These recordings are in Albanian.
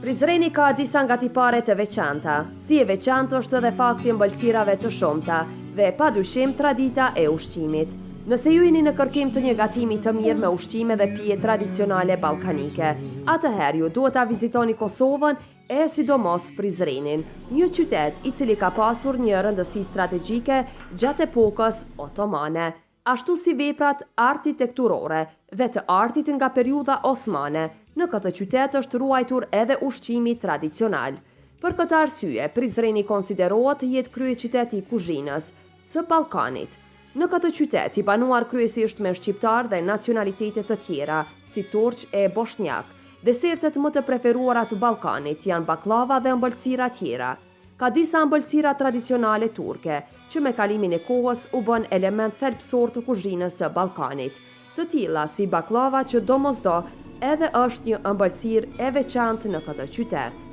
Prizreni ka disa nga tiparet e veçanta. Si e veçantë është edhe fakti i ëmbëlsirave të shumta dhe padyshim tradita e ushqimit. Nëse ju jeni në kërkim të një gatimi të mirë me ushqime dhe pije tradicionale ballkanike, atëherë ju duhet ta vizitoni Kosovën e sidomos Prizrenin, një qytet i cili ka pasur një rëndësi strategjike gjatë epokës otomane, ashtu si veprat arkitekturore dhe të artit nga periudha osmane. Në këtë qytet është ruajtur edhe ushqimi tradicional. Për këtë arsye, Prizreni konsiderohet të jetë kryeqyteti i kuzhinës së Ballkanit. Në këtë qytet i banuar kryesisht me shqiptar dhe nacionalitete të tjera, si turq e bosnjak. Desertet më të preferuara të Ballkanit janë baklava dhe ëmbëlsira tjera. Ka disa ëmbëlsira tradicionale turke, që me kalimin e kohës u bën element thelbësor të kuzhinës së Ballkanit. Të tilla si baklava që domosdo edhe është një ëmbëlsirë e veçantë në këtë qytet.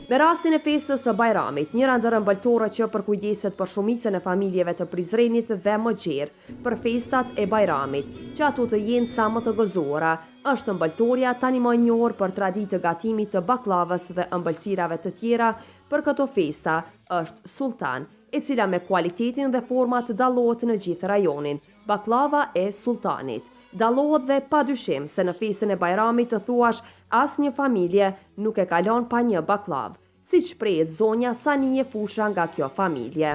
Me rastin e festës së Bajramit, njëra ndër ëmbëltorët që përkujdeset për shumicën e familjeve të Prizrenit dhe më gjerë për festat e Bajramit, që ato të jenë sa më të gëzuara, është ëmbëltoria tani më e njohur për traditë të gatimit të baklavës dhe ëmbëlsirave të tjera për këto festa është Sultan, e cila me kualitetin dhe format dallohet në gjithë rajonin. Baklava e Sultanit dallohet dhe padyshim se në festën e Bajramit të thuash asnjë familje nuk e kalon pa një baklav, siç shprehet zonja Sanie Fusha nga kjo familje.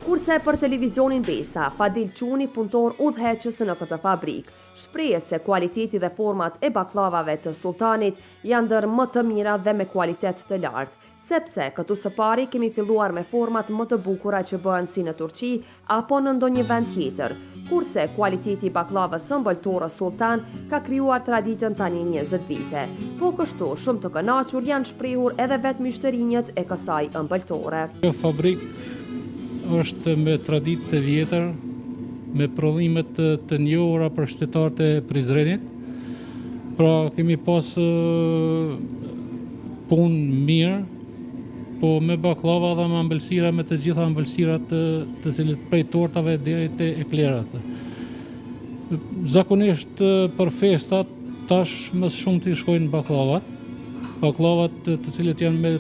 Kurse për televizionin Besa, Fadil Çuni, punëtor udhëheqës në këtë fabrikë, shprehet se kualiteti dhe format e baklavave të Sultanit janë ndër më të mira dhe me kualitet të lartë, sepse këtu së pari kemi filluar me format më të bukura që bëhen si në Turqi apo në ndonjë vend tjetër, kurse kualiteti i baklavës së ëmbëltorës Sultan ka krijuar traditën tani 20 vite. Po kështu, shumë të kënaqur janë shprehur edhe vetë myshtërinjët e kësaj ëmbëltore. Kjo fabrikë është me traditë të vjetër, me prodhimet të njohura për shtetarët e Prizrenit. Pra kemi pas punë mirë, po me baklava dhe me ëmbëlsira, me të gjitha ëmbëlsirat të cilët prej tortave deri te eklerat. Zakonisht për festat tash më shumë të shkojnë baklavat. Baklavat të cilët janë me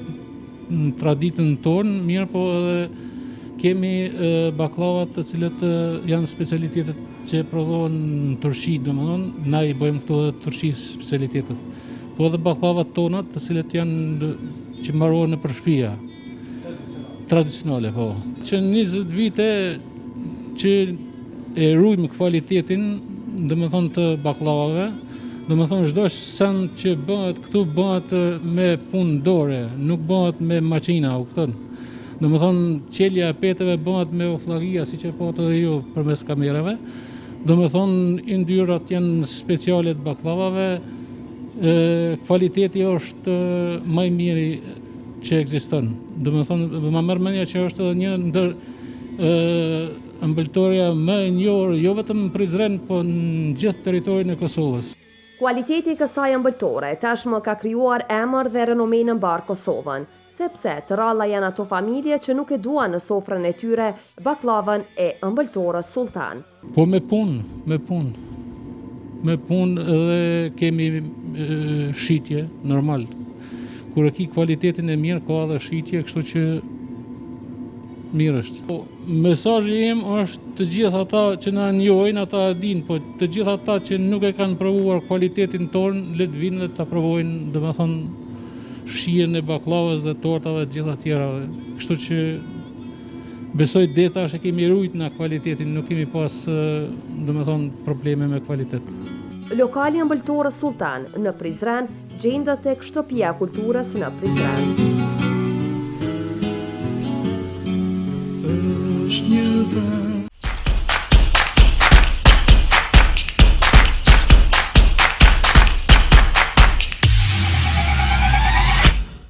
traditën tonë, mirë po edhe kemi baklavat të cilët janë specialitetet që prodhohen në Turqi, domethënë na i bëjmë këto Turqi specialitetet. Po edhe baklavat tona të cilët janë që mbarohen në përshpia. Tradicionale, po. Që 20 vite që e rujmë kvalitetin, domethënë të baklavave, domethënë çdo sen që bëhet këtu bëhet me punë dore, nuk bëhet me makina u kupton. Domethënë qelja e peteve bëhet me ofllagia, siç e foto dhe ju përmes kamerave. Domethënë yndyrat janë speciale të baklavave. Kvaliteti është më i miri që ekziston. Domethënë më merr mendja që është edhe një ndër ëmbëltoria më e njohur jo vetëm në Prizren, po në gjithë territorin e Kosovës. Kualiteti i kësaj ëmbëltore tashmë ka krijuar emër dhe renome në mbar Kosovën, sepse të ralla janë ato familje që nuk e duan në sofrën e tyre baklavën e ëmbëltorës Sultan. Po me punë. Me punë edhe kemi shitje, normal. Kur e ki kualitetin e mirë, ka edhe shitje, kështu që mirë është. Mesazhi im është të gjithë ata që na njohin, ata e dinë, po të gjithë ata që nuk e kanë provuar kualitetin tonë, le të vinë dhe ta provojnë, domethënë shijen e baklavës dhe tortave të gjitha tjera. Kështu që besoj deta është e kemi rujt në kualitetin, nuk kemi pas domethënë probleme me kvalitet. Lokali ëmbëltorës Sultan në Prizren gjendet tek shtëpia e kulturës në Prizren. Është një